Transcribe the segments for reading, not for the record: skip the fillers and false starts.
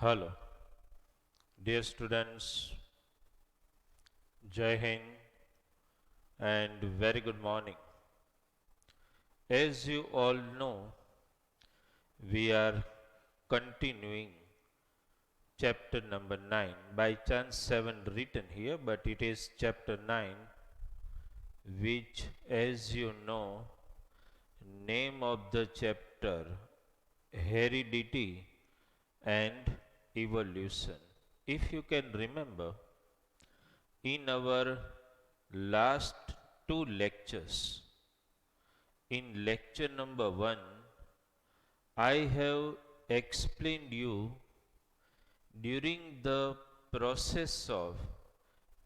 Hello, dear students, Jai Hind and very good morning. As you all know, we are continuing chapter number 9. By chance, 7 written here, but it is chapter 9, which, as you know, name of the chapter Heredity and Evolution. If you can remember, in our last two lectures, in lecture number 1, I have explained you during the process of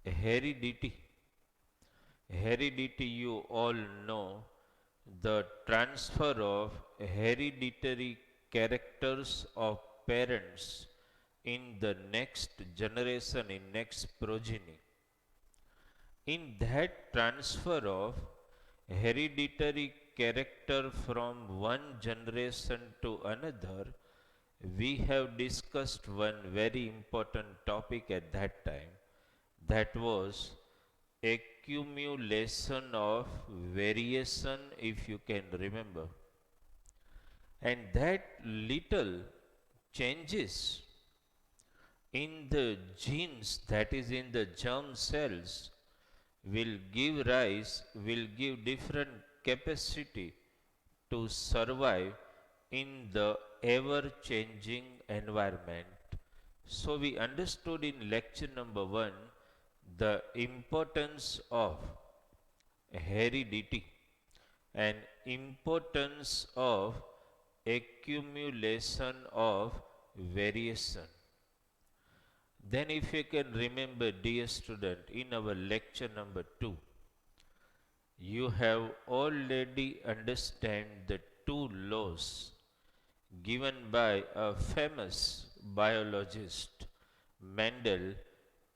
heredity. Heredity, you all know, the transfer of hereditary characters of parents in the next generation, in next progeny. In that transfer of hereditary character from one generation to another, we have discussed one very important topic at that time. That was accumulation of variation, if you can remember. And that little changes in the genes, that is in the germ cells, will give different capacity to survive in the ever changing environment. So we understood in lecture number 1 the importance of heredity and importance of accumulation of variation. Then, if you can remember, dear student, in our lecture number 2, you have already understand the two laws given by a famous biologist, Mendel,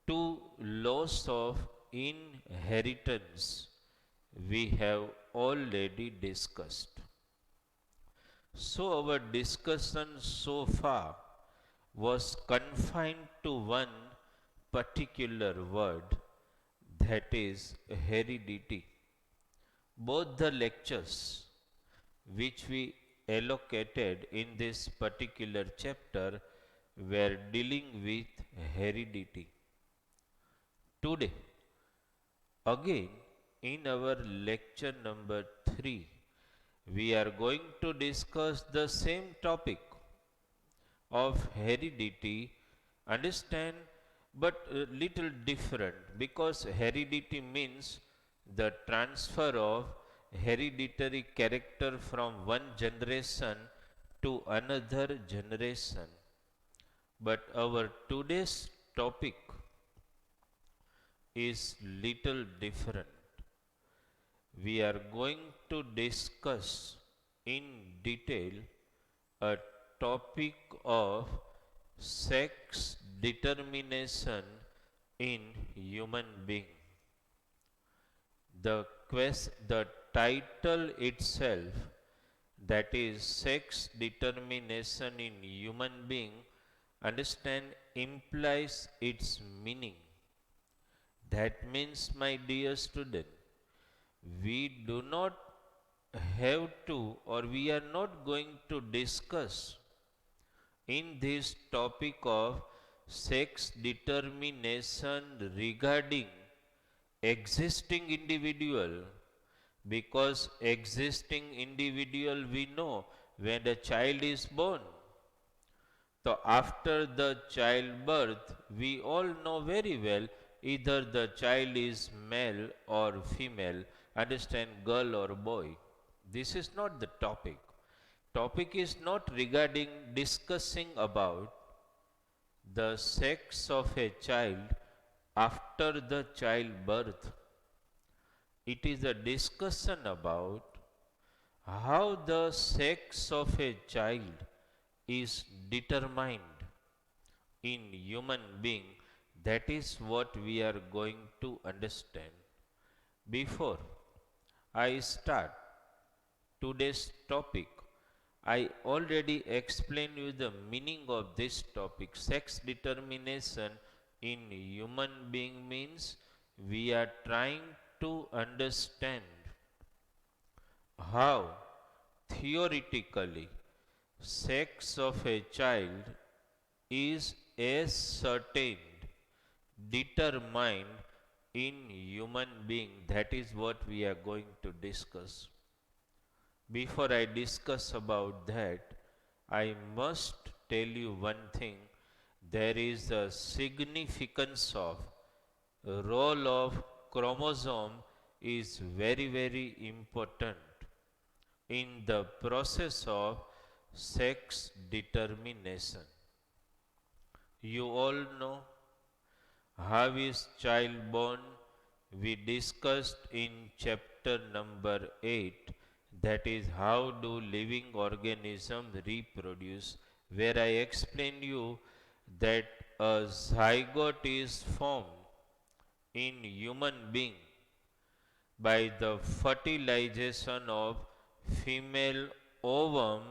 two laws of inheritance we have already discussed. So, our discussion so far was confined to one particular word, that is heredity. Both the lectures which we allocated in this particular chapter were dealing with heredity. Today, again, in our lecture number 3, we are going to discuss the same topic of heredity, understand, but a little different, because heredity means the transfer of hereditary character from one generation to another generation. But our today's topic is little different. We are going to discuss in detail a topic of sex determination in human being. The title itself, that is sex determination in human being, understand, implies its meaning. That means, my dear student, we do not have to, or we are not going to discuss in this topic of sex determination regarding existing individual, because existing individual we know when a child is born. So after the childbirth, we all know very well either the child is male or female, understand, girl or boy. This is not the topic. Topic is not regarding discussing about the sex of a child after the childbirth. It is a discussion about how the sex of a child is determined in human being. That is what we are going to understand. Before I start today's topic, I already explained you the meaning of this topic. Sex determination in human being means we are trying to understand how theoretically sex of a child is ascertained, determined in human being. That is what we are going to discuss. Before I discuss about that, I must tell you one thing. There is a significance of role of chromosome is very important in the process of sex determination. You all know how is child born? We discussed in chapter number 8, that is how do living organisms reproduce, where I explained you that a zygote is formed in human being by the fertilization of female ovum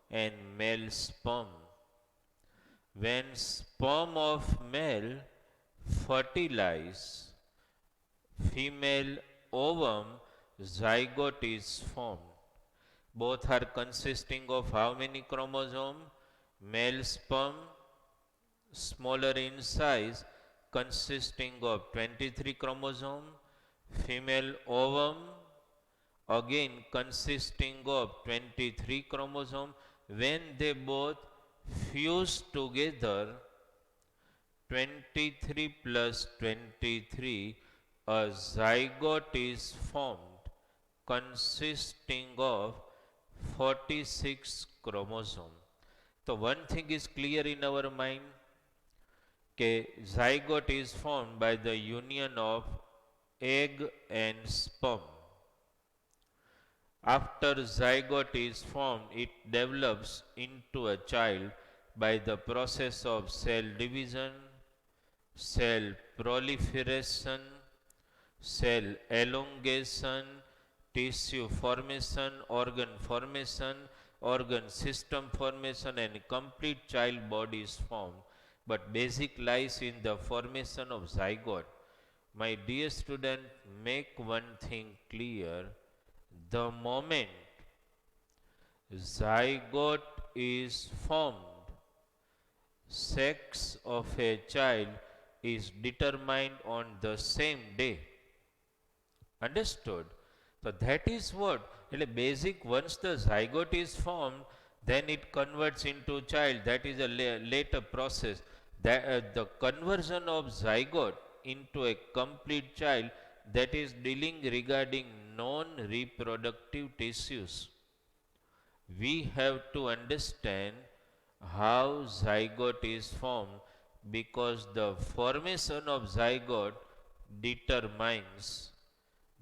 and male sperm. When sperm of male fertilize female ovum, zygote is formed. Both are consisting of how many chromosomes? Male sperm, smaller in size, consisting of 23 chromosomes. Female ovum, again consisting of 23 chromosomes. When they both fuse together, 23 plus 23, a zygote is formed consisting of 46 chromosomes. So one thing is clear in our mind, that zygote is formed by the union of egg and sperm. After zygote is formed, it develops into a child by the process of cell division, cell proliferation, cell elongation, tissue formation, organ system formation, and complete child body is formed. But basic lies in the formation of zygote. My dear student, make one thing clear. The moment zygote is formed, sex of a child is determined on the same day. Understood? So that is what basic. Once the zygote is formed, then it converts into child. That is a later process. That the conversion of zygote into a complete child, that is dealing regarding non-reproductive tissues. We have to understand how zygote is formed, because the formation of zygote determines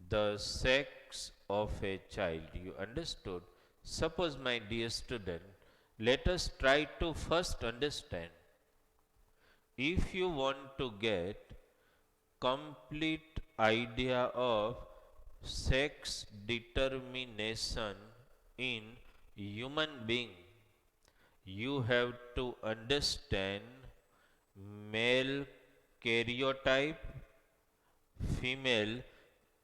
the sex of a child. You understood? Suppose, my dear student, let us try to first understand. If you want to get complete idea of sex determination in human being, you have to understand male karyotype, female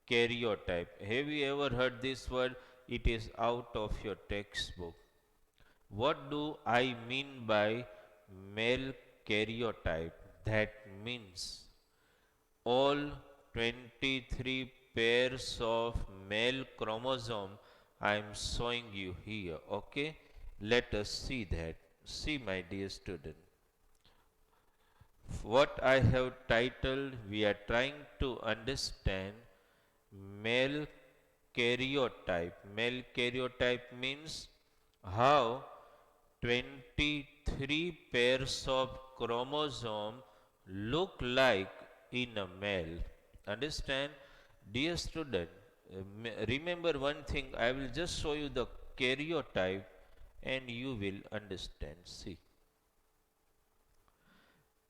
karyotype. Have you ever heard this word? It is out of your textbook. What do I mean by male karyotype? That means all 23 pairs of male chromosome I am showing you here. Okay, let us see that. See, my dear student, what I have titled, we are trying to understand male karyotype. Male karyotype means how 23 pairs of chromosome look like in a male. Understand? Dear student, remember one thing, I will just show you the karyotype and you will understand. See,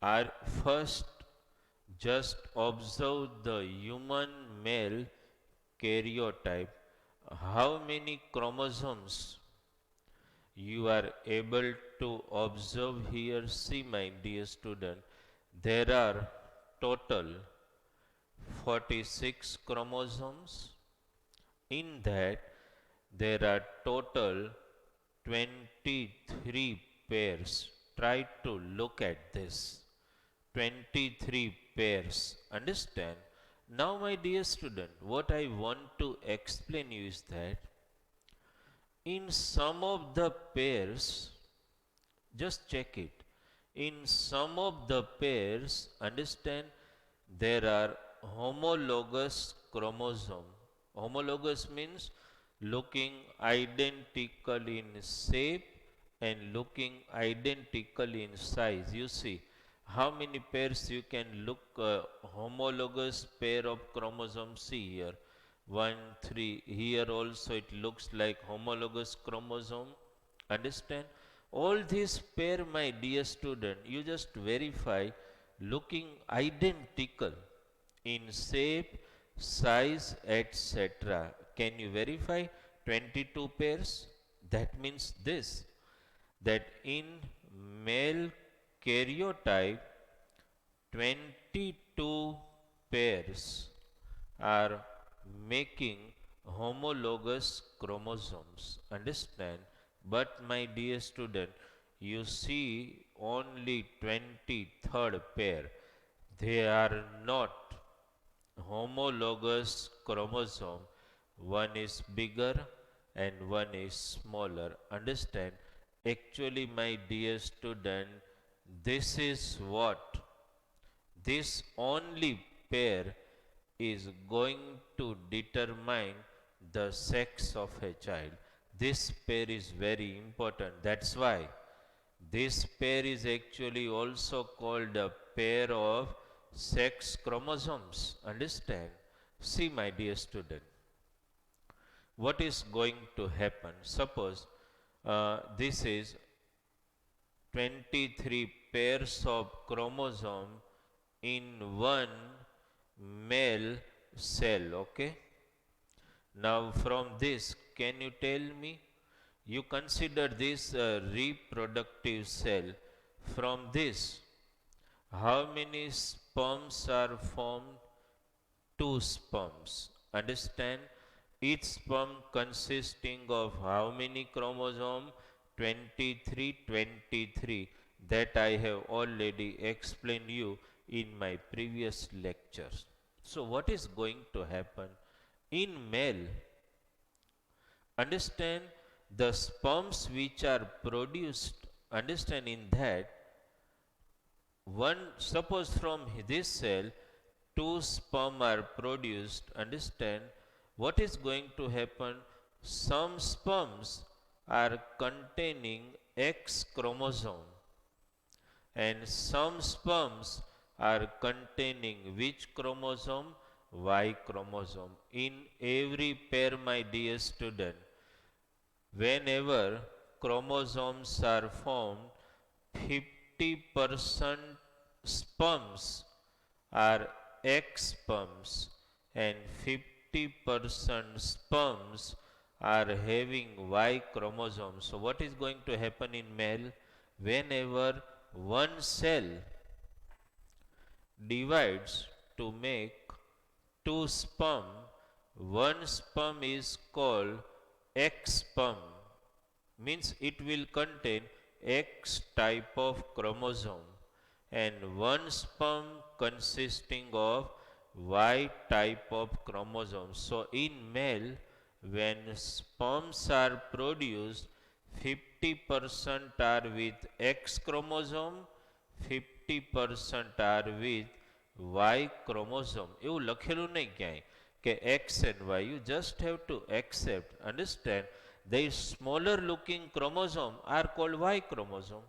our first, just observe the human male karyotype. How many chromosomes? You are able to observe here, see my dear student, there are total 46 chromosomes. In that, there are total 23 pairs. Try to look at this. 23 pairs. Understand? Now, my dear student, what I want to explain you is that in some of the pairs, just check it. In some of the pairs, understand, there are homologous chromosome. Homologous means looking identical in shape and looking identical in size. You see how many pairs you can look homologous pair of chromosomes. See here, 1 3. Here also it looks like homologous chromosome. Understand? All these pair, my dear student, you just verify looking identical in shape, size, etc. Can you verify 22 pairs? That means this, that in male karyotype 22 pairs are making homologous chromosomes. Understand? But my dear student, you see only 23rd pair. They are not homologous chromosome. One is bigger and one is smaller. Understand? Actually, my dear student, this is what this only pair is going to determine the sex of a child. This pair is very important. That's why this pair is actually also called a pair of sex chromosomes. Understand? See, my dear student, what is going to happen? Suppose this is 23 pairs of chromosome in one male cell. Okay. Now from this, can you tell me, you consider this a reproductive cell. From this, how many sperms are formed? 2 sperms. Understand? Each sperm consisting of how many chromosome? 23, 23. That I have already explained you in my previous lectures. So what is going to happen? In male, understand, the sperms which are produced, understand, in that one, suppose from this cell 2 sperm are produced. Understand? What is going to happen? Some sperms are containing X chromosome and some sperms are containing which chromosome? Y chromosome. In every pair, my dear student, whenever chromosomes are formed, 50% sperms are X sperms and 50% sperms are having Y chromosomes. So what is going to happen in male? Whenever one cell divides to make 2 sperm, one sperm is called X sperm, means it will contain X type of chromosome, and one sperm consisting of Y type of chromosome. So in male, when sperms are produced, 50% are with X chromosome, 50% are with Y chromosome. એવું લખેલું નહીં ક્યાંય કે X and Y. You just have to accept. Understand? The smaller looking chromosome are called Y chromosome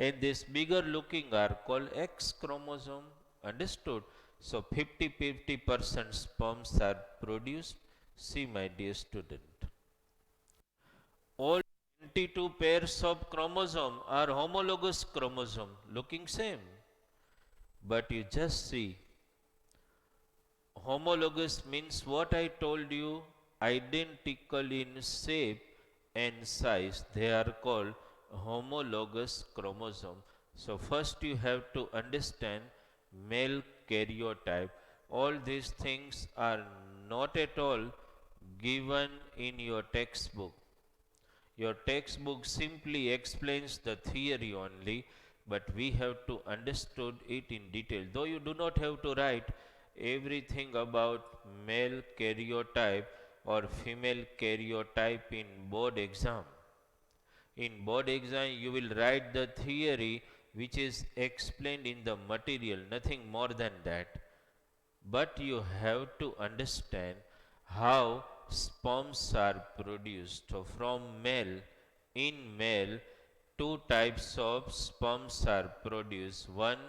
and this bigger looking are called X chromosome. Understood? So 50% sperms are produced. See, my dear student, all 22 pairs of chromosome are homologous chromosome, looking same. But you just see, homologous means what I told you, identical in shape and size, they are called homologous chromosome. So first you have to understand male karyotype. All these things are not at all given in your textbook. Your textbook simply explains the theory only, but we have to understood it in detail. Though you do not have to write everything about male karyotype or female karyotype in board exam. In board exam, you will write the theory which is explained in the material, nothing more than that. But you have to understand how sperms are produced. So, from male, in male, two types of sperms are produced. One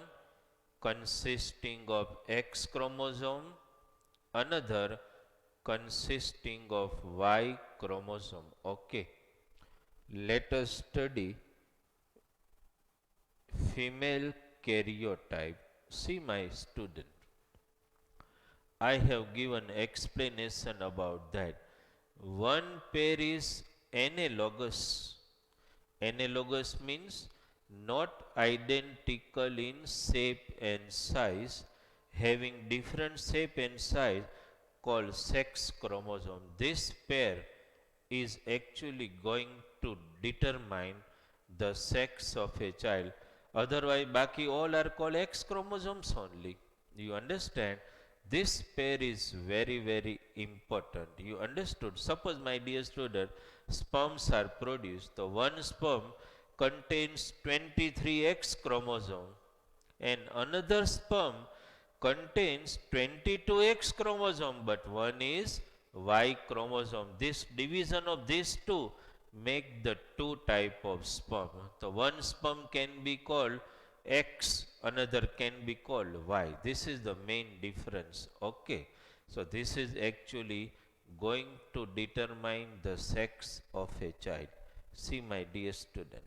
consisting of X chromosome, another consisting of Y chromosome. Okay. Let us study female karyotype. See, my student, I have given explanation about that. One pair is analogous. Analogous means not identical in shape and size, having different shape and size, called sex chromosome. This pair is actually going to determine the sex of a child. Otherwise, baki all are called X chromosomes only. You understand? This pair is very, very important. You understood? Suppose, my dear student, sperms are produced. The one sperm contains 23 X chromosome and another sperm contains 22X chromosome, but one is Y chromosome. This division of these two make the two type of sperm. The one sperm can be called X, another can be called Y. This is the main difference. Okay. So this is actually going to determine the sex of a child. See, my dear student,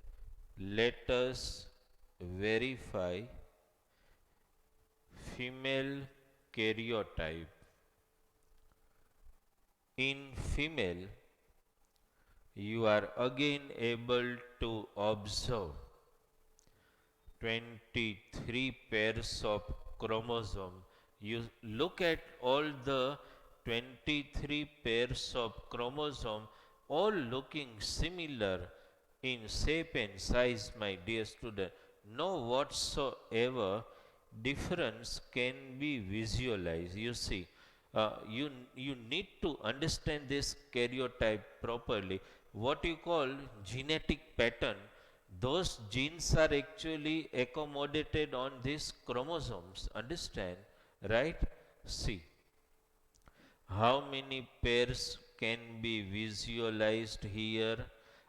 let us verify female karyotype. In female, you are again able to observe 23 pairs of chromosome. You look at all the 23 pairs of chromosome, all looking similar in shape and size, my dear student. No whatsoever difference can be visualized. You see, you need to understand this karyotype properly. What you call genetic pattern, those genes are actually accommodated on these chromosomes. Understand, right? See, how many pairs can be visualized here?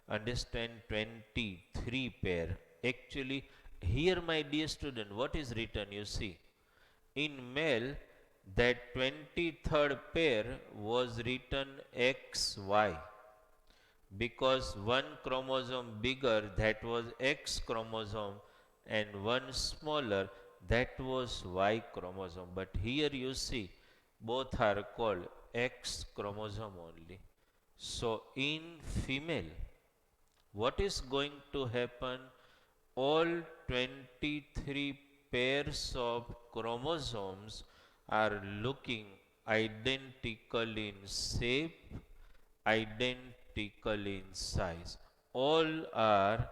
Understand, 23 pair. Actually, here, my dear student, what is written? You see, in male, that 23rd pair was written XY because one chromosome bigger, that was X chromosome, and one smaller, that was Y chromosome. But here you see both are called X chromosome only. So in female, what is going to happen? All 23 pairs of chromosomes are looking identical in shape, identical in size. All are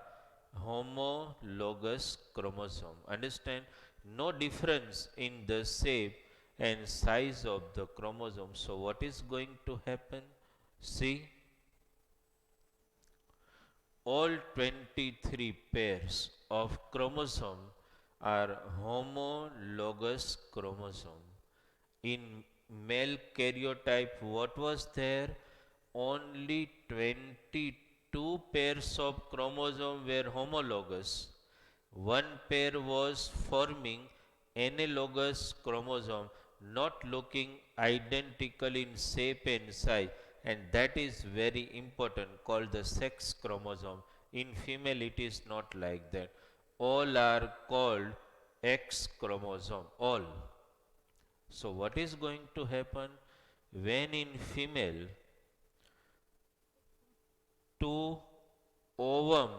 homologous chromosome. Understand? No difference in the shape and size of the chromosome. So what is going to happen? See, all 23 pairs of chromosome are homologous chromosome. In male karyotype, what was there? Only 22 pairs of chromosome were homologous. One pair was forming analogous chromosome, not looking identical in shape and size, and that is very important, called the sex chromosome. In female, it is not like that. All are called X chromosome, all. So what is going to happen when in female two ovum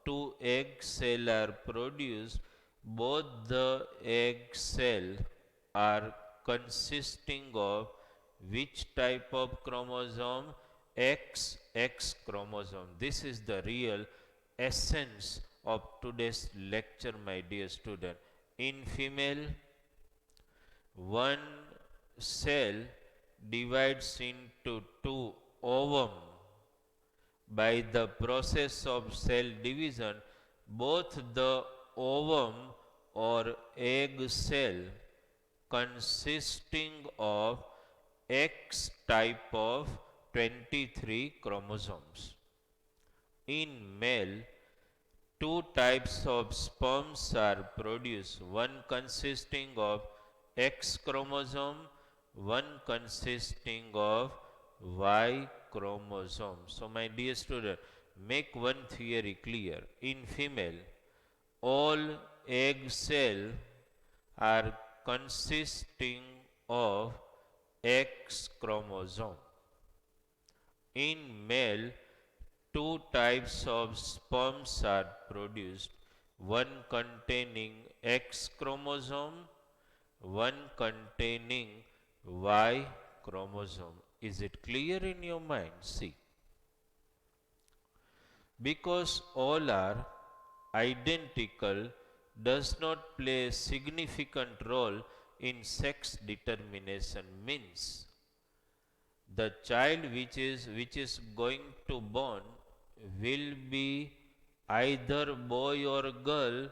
to egg cell are produced, both the egg cell are consisting of which type of chromosome? XX chromosome. This is the real essence of today's lecture, my dear student. In female, one cell divides into two ovum. By the process of cell division, both the ovum or egg cell consisting of X type of 23 chromosomes. In male, two types of sperms are produced, one consisting of X chromosome, one consisting of Y chromosome. So, my dear student, make one theory clear. In female, all egg cells are consisting of X chromosome. In male, two types of sperms are produced, one containing X chromosome, one containing Y chromosome. Is it clear in your mind? See, because all are identical does not play a significant role in sex determination. Means the child which is going to born will be either boy or girl.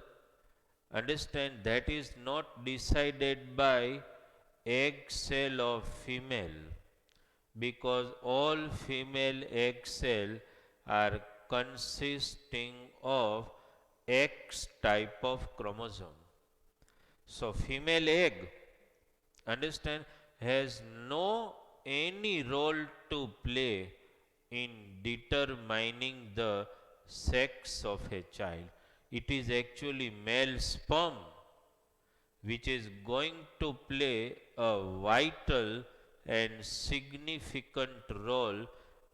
Understand, that is not decided by egg cell of female, because all female egg cell are consisting of X type of chromosome. So female egg, understand, has no any role to play in determining the sex of a child. It is actually male sperm which is going to play a vital and significant role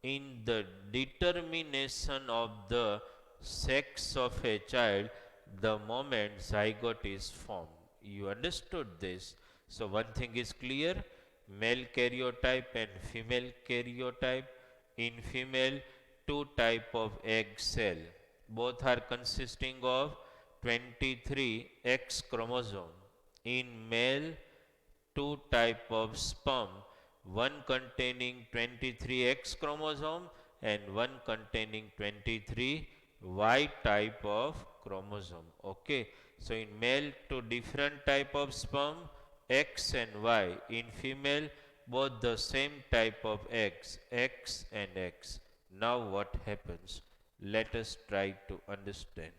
in the determination of the sex of a child the moment zygote is formed. You understood this? So, one thing is clear, male karyotype and female karyotype. In female, two type of egg cell, both are consisting of 23 X chromosome. In male, two type of sperm, one containing 23 X chromosome and one containing 23 Y type of chromosome. Okay. So in male, two different type of sperm, X and Y. In female, both the same type of eggs, X and X. Now what happens? Let us try to understand.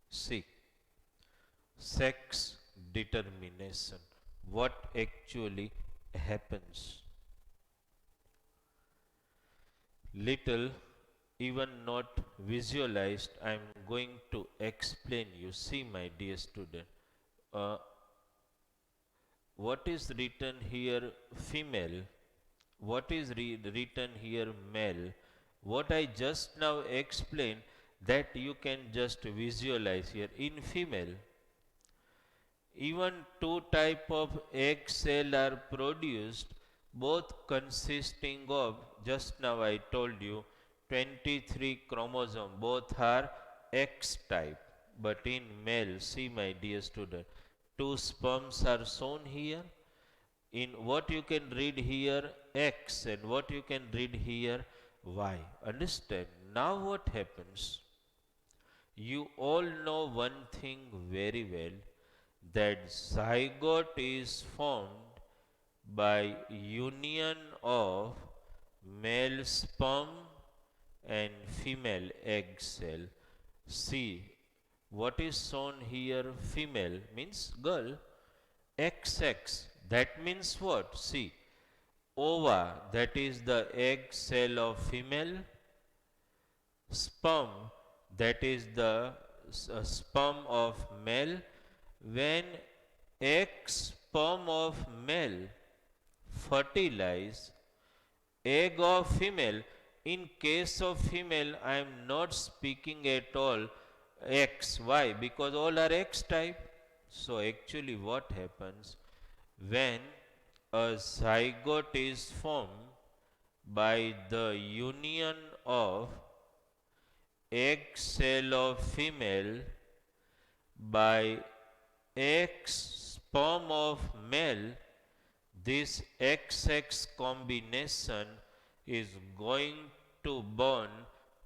See, sex determination. What actually happens? Little, even not visualized, I am going to explain you. See, my dear student, uh, what is written here female, what is written here male, what I just now explained, that you can just visualize here. In female, even two type of egg cell are produced, both consisting of, just now I told you, 23 chromosome, both are X type. But in male, see my dear student, two sperms are shown here. In what you can read here X and what you can read here Y. Understand? Now what happens? You all know one thing very well, that zygote is formed by union of male sperm and female egg cell. See, what is shown here female means girl, XX, that means what? See, ova, that is the egg cell of female, sperm, that is the sperm of male. When egg sperm of male fertilize egg of female, in case of female, I am not speaking at all X. Why? Because all are X type. So actually what happens when a zygote is formed by the union of egg cell of female by X sperm of male, this XX combination is going to born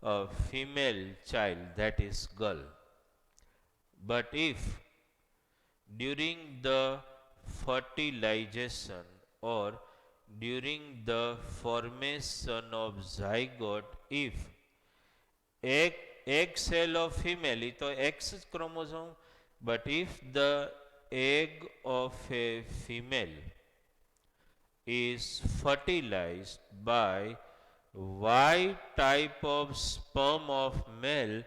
a female child, that is girl. But if during the fertilization or during the formation of zygote, if egg, egg cell of female, it is X chromosome, but if the egg of a female is fertilized by Y type of sperm of male,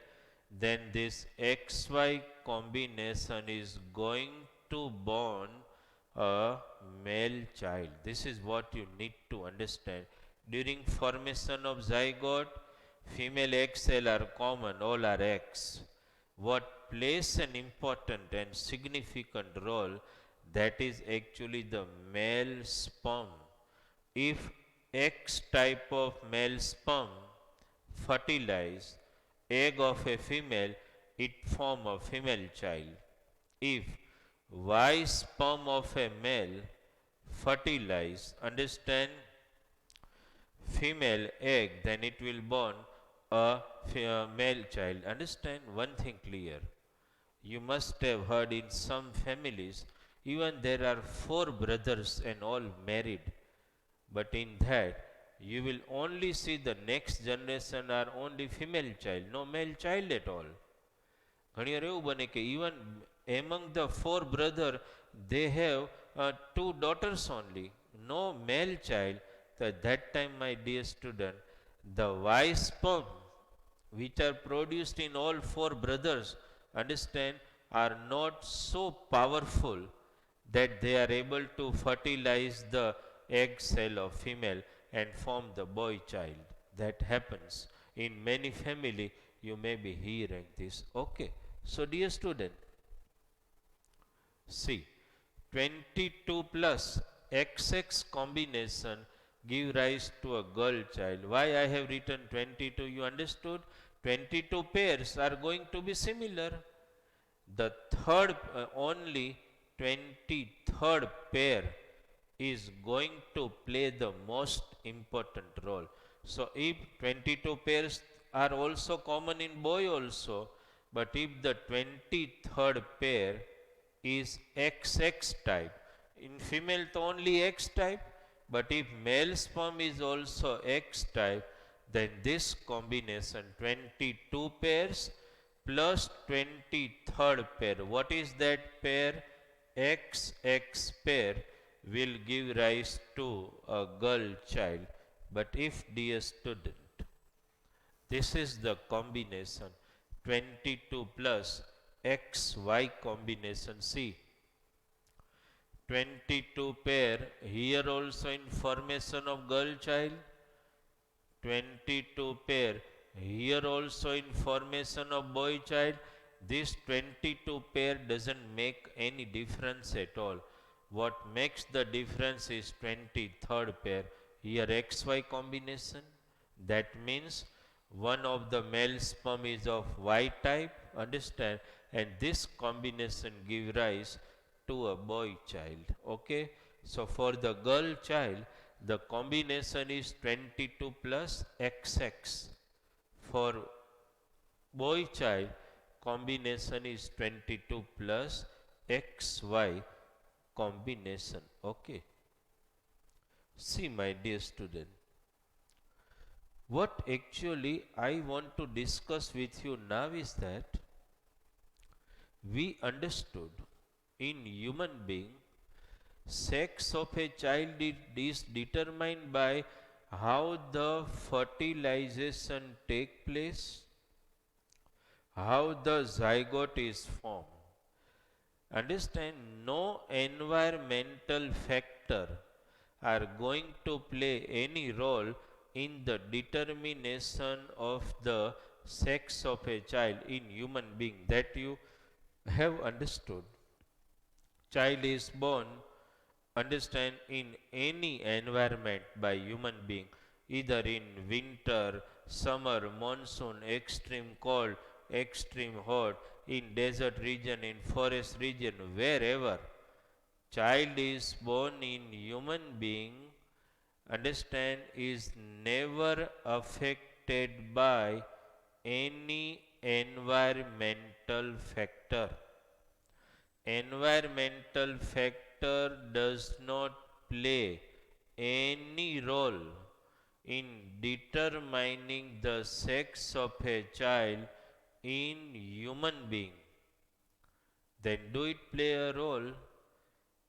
then this XY combination is going to born a male child. This is what you need to understand. During formation of zygote, female egg cell are common, all are X. What plays an important and significant role, that is actually the male sperm. If X type of male sperm fertilize egg of a female, it form a female child. If Y sperm of a male fertilize, understand, female egg, then it will born a male child. Understand one thing clear. You must have heard in some families, even there are 4 brothers and all married. But in that, you will only see the next generation are only female child, no male child at all. ઘણી વાર એવું બને કે even among the 4 brothers, they have 2 daughters only, no male child. So at that time, my dear student, the Y sperm which are produced in all 4 brothers, understand, are not so powerful that they are able to fertilize the egg cell of female and form the boy child. That happens in many family. You may be hearing this. Okay. So dear student, see, 22 plus XX combination give rise to a girl child. Why I have written 22? You understood? 22 pairs are going to be similar. The third, only 23rd pair is going to play the most important role. So if 22 pairs are also common in boy also, but if the 23rd pair is XX type, in female to only X type, but if male sperm is also X type, then this combination 22 pairs plus 23rd pair, what is that pair? XX pair will give rise to a girl child. But if, dear student, this is the combination 22 plus XY combination, see, 22 pair here also in formation of girl child, 22 pair here also in formation of boy child. This 22 pair doesn't make any difference at all. What makes the difference is 23rd pair. Here XY combination. That means one of the male sperm is of Y type, understand, and this combination give rise to a boy child. Okay. So for the girl child, the combination is 22 plus XX. For boy child, combination is 22 plus XY combination. Okay. See, my dear student, what actually I want to discuss with you now is that we understood in human being, sex of a child is determined by how the fertilization take place, how the zygote is formed. Understand, no environmental factor are going to play any role in the determination of the sex of a child in human being, that you have understood. Child is born, understand, in any environment by human being, either in winter, summer, monsoon, extreme cold, extreme hot, in desert region, in forest region, wherever. Child is born in human being, understand, is never affected by any environmental factor. Environmental factor does not play any role in determining the sex of a child in human being. Then do it play a role?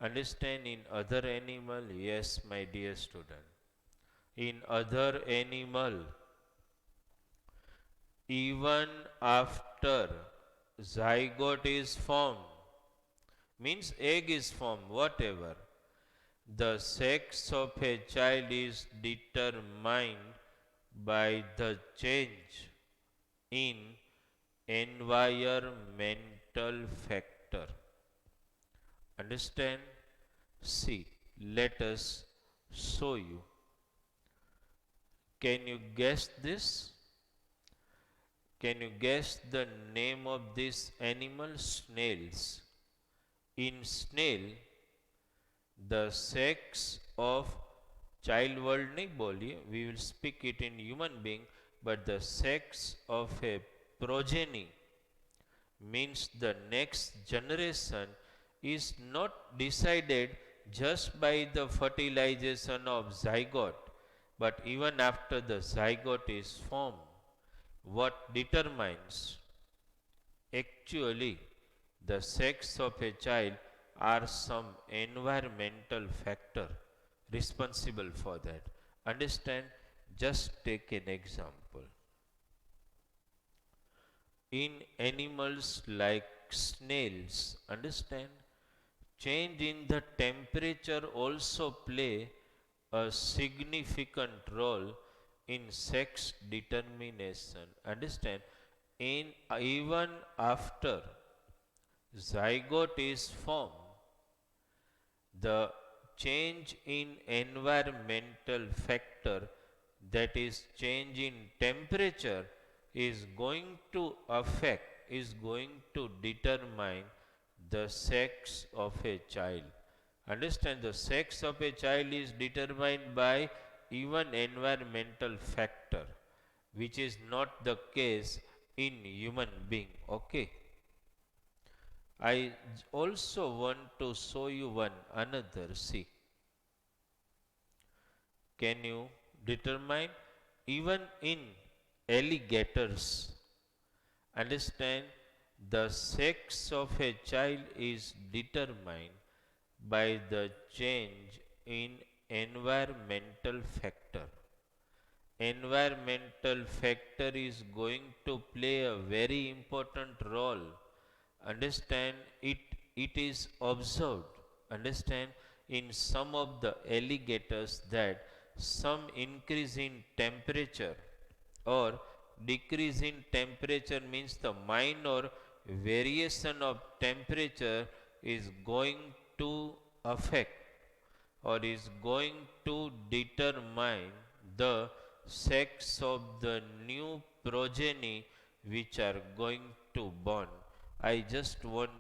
Understand, in other animal? Yes, my dear student. In other animal, even after zygote is formed, means egg is formed, whatever, the sex of a child is determined by the change in environmental factor. Understand? See, let us show you. Can you guess this? Can you guess the name of this animal? Snails. In snail, the sex of child world nahi boliye, we will speak it in human being, but the sex of a progeny, means the next generation, is not decided just by the fertilization of zygote, but even after the zygote is formed. What determines actually the sex of a child are some environmental factor responsible for that. Understand? Just take an example. In animals like snails, understand, change in the temperature also play a significant role in sex determination. Understand? In even after zygote is formed, the change in environmental factor, that is change in temperature, is going to affect, is going to determine the sex of a child. Understand, the sex of a child is determined by even environmental factor, which is not the case in human being. Okay. I also want to show you one another. See, can you determine even in alligators? Understand, the sex of a child is determined by the change in environmental factor. Environmental factor is going to play a very important role. Understand, it is observed, understand, in some of the alligators that some increase in temperature or decrease in temperature, means the minor variation of temperature is going to affect or is going to determine the sex of the new progeny which are going to born. I just want,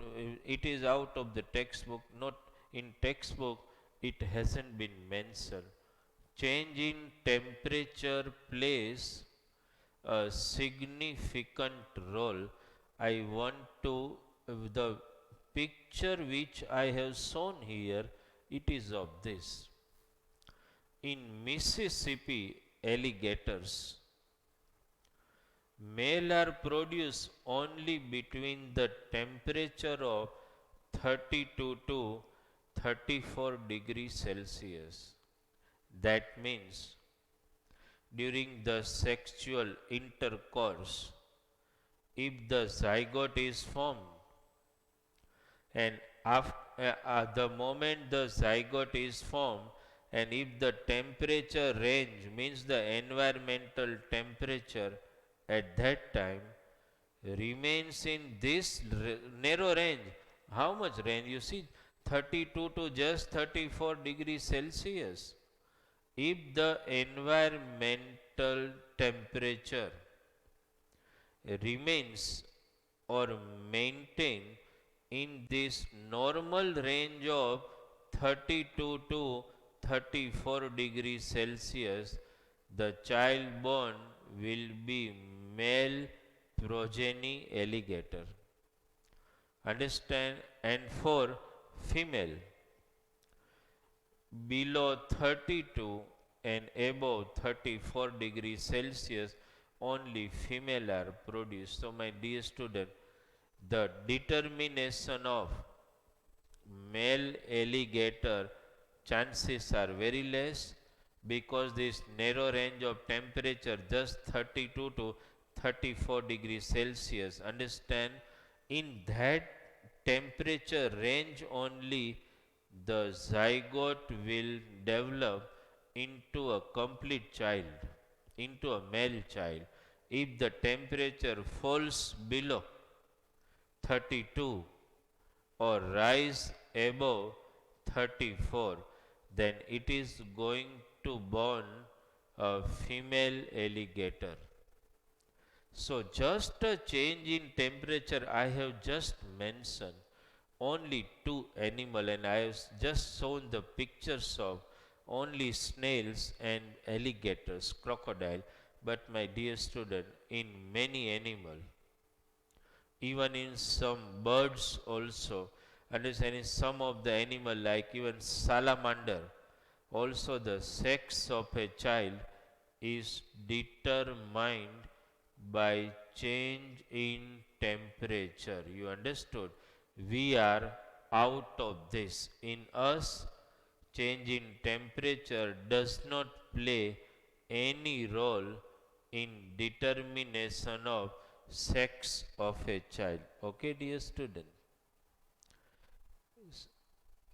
it is out of the textbook, not in textbook, it hasn't been mentioned. Change in temperature plays a significant role. I want to, the picture which I have shown here, it is of this. In Mississippi alligators, male are produced only between the temperature of 32 to 34 degrees Celsius. That means during the sexual intercourse, if the zygote is formed, and after the moment the zygote is formed, and if the temperature range means the environmental temperature at that time remains in this narrow range. How much range? You see, 32 to just 34 degrees Celsius. If the environmental temperature remains or maintain in this normal range of 32 to 34 degrees Celsius, the child born will be male progeny alligator. Understand? And for female, below 32 and above 34 degrees Celsius, only female are produced. So, my dear student, the determination of male alligator chances are very less because this narrow range of temperature just 32 to 34 degrees Celsius. Understand? In that temperature range only the zygote will develop into a complete child, into a male child. If the temperature falls below 32 or rise above 34, then it is going to born a female alligator. So just a change in temperature I have just mentioned only two animal, and I have just shown the pictures of only snails and alligators, crocodile, but my dear student, in many animal, even in some birds also, understand, in some of the animal like even salamander, also the sex of a child is determined by change in temperature. You understood? We are out of this. In us, change in temperature does not play any role in determination of sex of a child. Okay, dear student?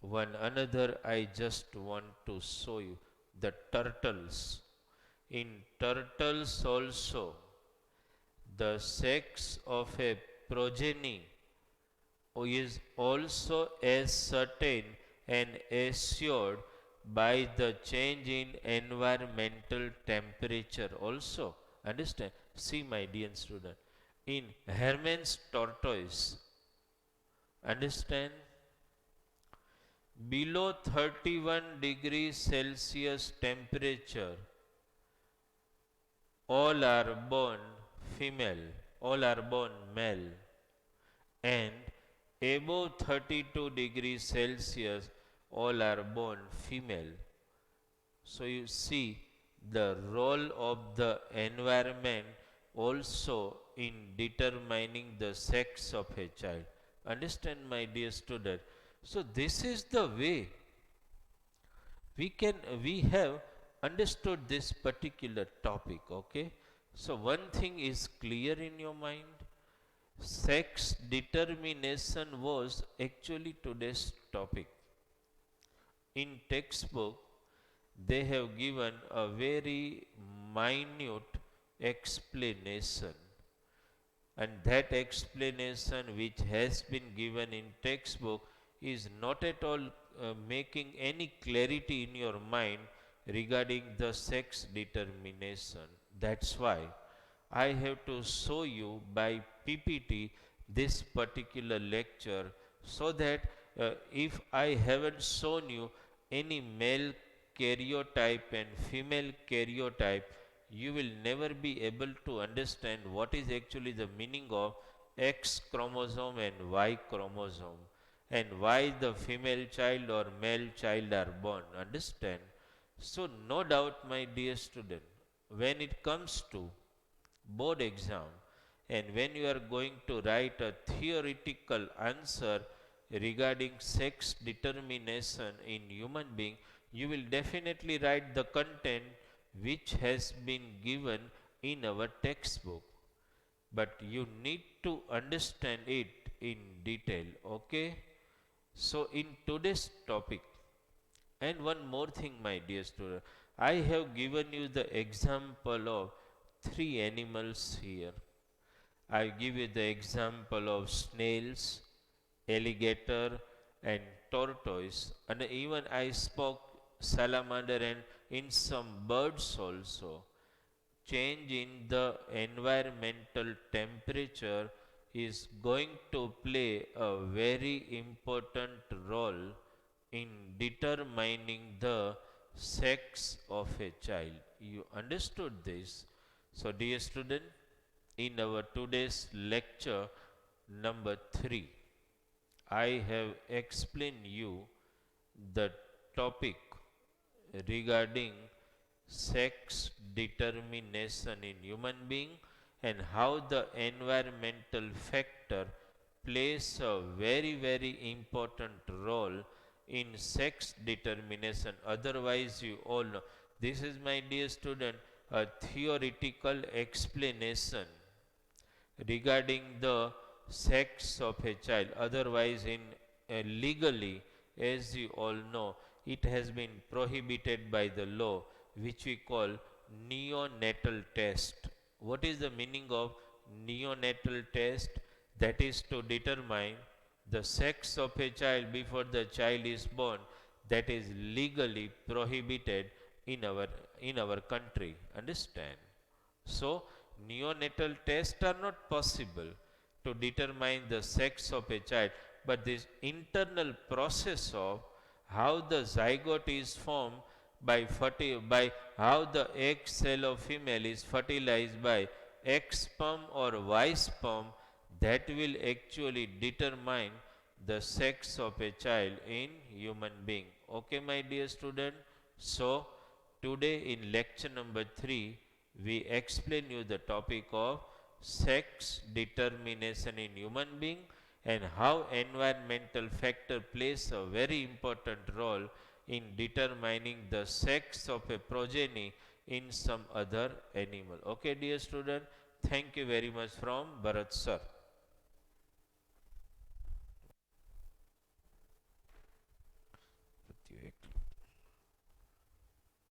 One another I just want to show you, the turtles. In turtles also, the sex of a progeny is also as certain and assured by the change in environmental temperature also. Understand? See, my dear student, in Hermann's tortoise, understand, below 31 degrees Celsius temperature, all are born female, all are born male, and above 32 degrees Celsius, all are born female. So you see the role of the environment also in determining the sex of a child. Understand, my dear student? So this is the way we have understood this particular topic. Okay, so one thing is clear in your mind: sex determination was actually today's topic. In textbook they have given a very minute explanation, and that explanation which has been given in textbook is not at all making any clarity in your mind regarding the sex determination. That's why I have to show you by PPT this particular lecture, so that if I haven't shown you any male karyotype and female karyotype, you will never be able to understand what is actually the meaning of X chromosome and Y chromosome, and why the female child or male child are born. Understand? So no doubt, my dear student, when it comes to board exam, and when you are going to write a theoretical answer regarding sex determination in human being, you will definitely write the content which has been given in our textbook, but you need to understand it in detail. Okay, so in today's topic, And one more thing, my dear student, I have given you the example of three animals here. I give you the example of snails, alligator, and tortoise, and even I spoke salamander and in some birds also. Change in the environmental temperature is going to play a very important role in determining the sex of a child. You understood this? So, dear student, in our today's lecture number 3, I have explained you the topic regarding sex determination in human being and how the environmental factor plays a very important role in sex determination. Otherwise, you all know this is, my dear student, a theoretical explanation regarding the sex of a child. Otherwise, in legally, as you all know, it has been prohibited by the law, which we call neonatal test. What is the meaning of neonatal test? That is to determine the sex of a child before the child is born. That is legally prohibited in our country. Understand? So, neonatal tests are not possible to determine the sex of a child, but this internal process of how the zygote is formed by how the egg cell of female is fertilized by X sperm or Y sperm, that will actually determine the sex of a child in human being. Okay, my dear student. So, today in lecture number 3, we explain you the topic of sex determination in human being and how environmental factor plays a very important role in determining the sex of a progeny in some other animal. Okay, dear student, thank you very much from Bharat sir.